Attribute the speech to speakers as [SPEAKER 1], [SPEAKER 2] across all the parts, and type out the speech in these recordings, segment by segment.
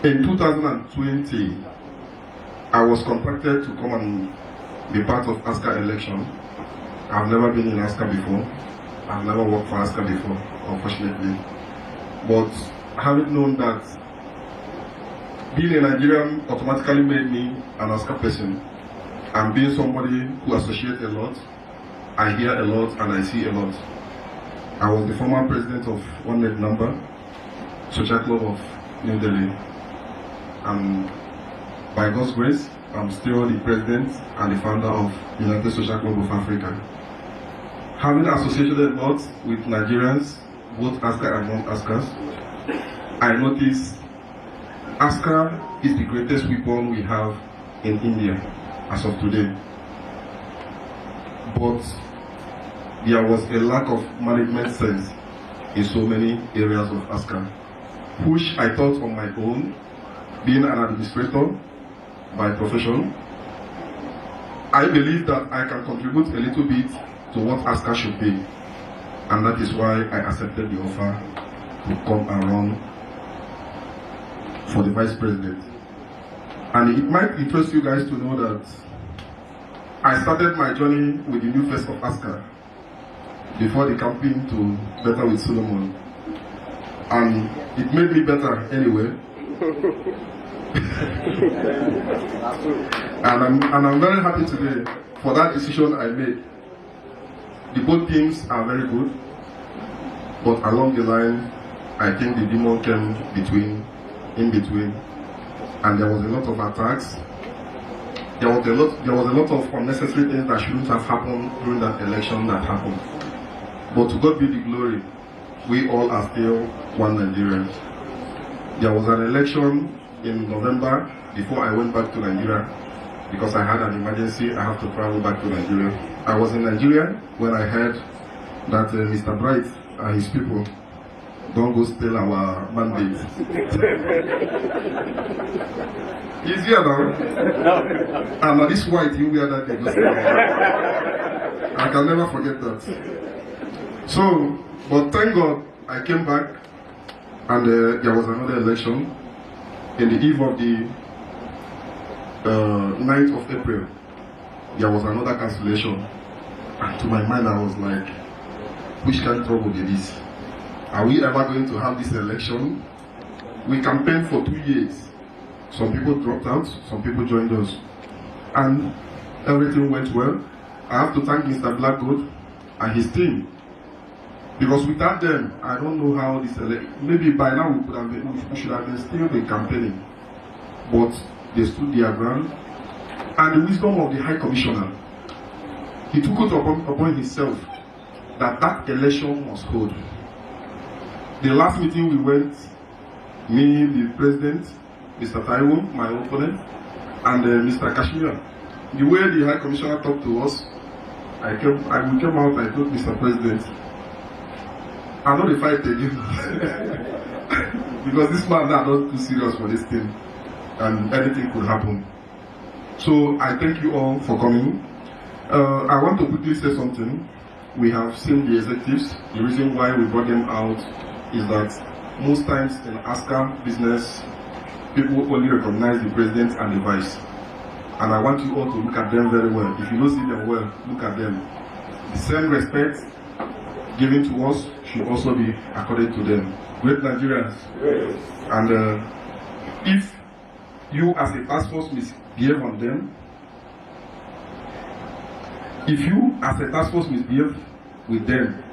[SPEAKER 1] In 2020, I was contacted to come and be part of AINSCA election. I've never been in AINSCA before. I've never worked for AINSCA before, unfortunately. But having known that being a Nigerian automatically made me an AINSCA person, and being somebody who associates a lot, I hear a lot and I see a lot. I was the former president of One Net Number, Social Club of New Delhi. And by God's grace, I'm still the president and the founder of United Social Club of Africa. Having associated a lot with Nigerians, both AINSCA and non-AINSCAs, I noticed AINSCA is the greatest weapon we have in India as of today. But there was a lack of management sense in so many areas of AINSCA, which I thought on my own, being an administrator by profession, I believe that I can contribute a little bit to what AINSCA should be. And that is why I accepted the offer to come and run for the vice president. And it might interest you guys to know that I started my journey with the new face of AINSCA before the campaign to Better with Solomon. And it made me better anyway. and I'm very happy today for that decision I made. The both teams are very good, but along the line, I think the demon came in between, and there was a lot of attacks. There was a lot of unnecessary things that shouldn't have happened during that election that happened. But to God be the glory, we all are still one Nigerian. There was an election in November before I went back to Nigeria because I had an emergency. I have to travel back to Nigeria. I was in Nigeria when I heard that Mr. Bright and his people don't go steal our mandate. He's here now. And this white you wear that day. I can never forget that. So, but thank God I came back and there was another election. In the eve of the 9th of April, there was another cancellation. And to my mind, I was like, which kind of trouble is this? Are we ever going to have this election? We campaigned for 2 years. Some people dropped out, some people joined us. And everything went well. I have to thank Mr. Blackwood and his team. Because without them, I don't know how this election, maybe by now we should have been still been campaigning. But they stood their ground. And the wisdom of the High Commissioner, he took it upon himself that that election must hold. The last meeting we went, me, the president, Mr. Taiwo, my opponent, and Mr. Kashmir. The way the High Commissioner talked to us, we came out, I told Mr. President, I'm not a fight again. Because this man now not too serious for this thing. And anything could happen. So I thank you all for coming. I want to quickly say something. We have seen the executives. The reason why we brought them out is that most times in AINSCA business, people only recognize the president and the vice. And I want you all to look at them very well. If you don't see them well, look at them. The same respect given to us should also be accorded to them. Great Nigerians. Yes. And if you as a task force misbehave on them, if you as a task force misbehave with them,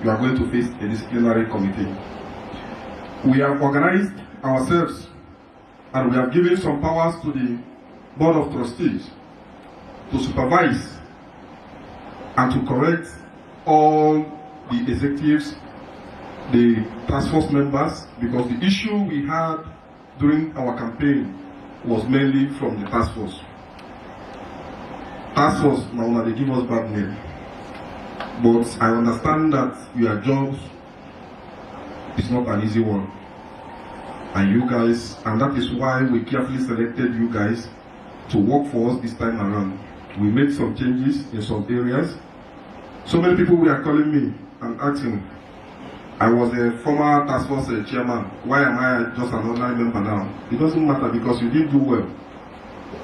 [SPEAKER 1] you are going to face a disciplinary committee. We have organized ourselves and we have given some powers to the Board of Trustees to supervise and to correct all the executives, the task force members, because the issue we had during our campaign was mainly from the task force. Task force, now they give us bad name. But I understand that your jobs is not an easy one. And you guys, and that is why we carefully selected you guys to work for us this time around. We made some changes in some areas. So many people were calling me and asking, I was a former task force chairman. Why am I just an online member now? It doesn't matter because you didn't do well.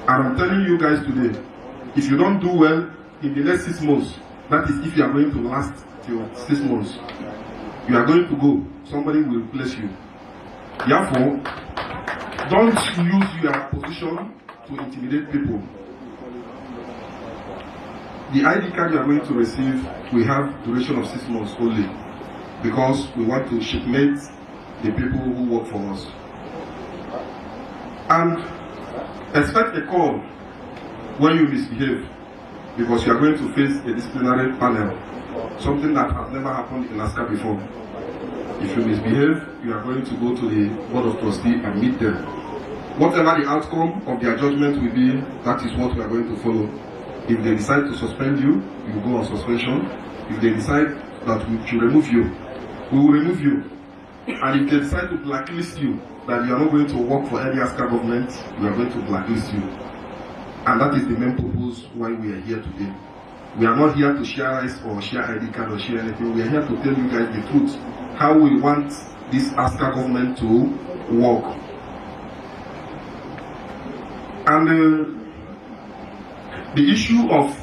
[SPEAKER 1] And I'm telling you guys today, if you don't do well in the next 6 months, that is if you are going to last till 6 months, you are going to go. Somebody will replace you. Therefore, don't use your position to intimidate people. The ID card you are going to receive, we have duration of 6 months only, because we want to shipmate the people who work for us. And expect a call when you misbehave, because you are going to face a disciplinary panel, something that has never happened in AINSCA before. If you misbehave, you are going to go to the Board of Trustees and meet them. Whatever the outcome of their judgment will be, that is what we are going to follow. If they decide to suspend you, you go on suspension. If they decide that we should remove you, we will remove you. And if they decide to blacklist you, that you are not going to work for any AINSCA government, we are going to blacklist you. And that is the main purpose why we are here today. We are not here to share rice or share ID card or share anything. We are here to tell you guys the truth, how we want this AINSCA government to work. And the issue of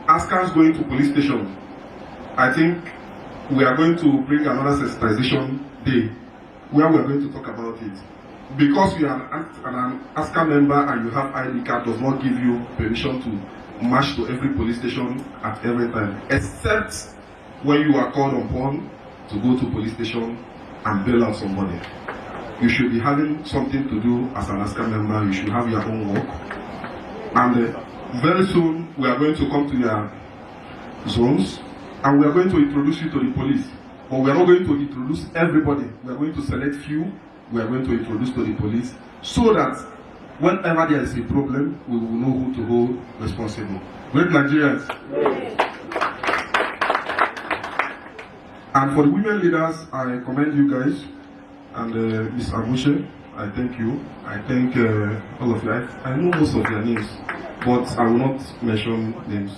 [SPEAKER 1] AINSCAs going to police station, I think we are going to bring another sensitization day where we are going to talk about it. Because you are an AINSCA member and you have ID card does not give you permission to march to every police station at every time, except when you are called upon to go to police station and bail out somebody. You should be having something to do as an AINSCA member. You should have your own work. And very soon we are going to come to your zones and we are going to introduce you to the police. But we are not going to introduce everybody. We are going to select few. We are going to introduce to the police so that whenever there is a problem, we will know who to hold responsible. Great Nigerians. And for the women leaders, I commend you guys. And Ms. Amushe, I thank you. I thank all of you. I know most of your names, but I will not mention names.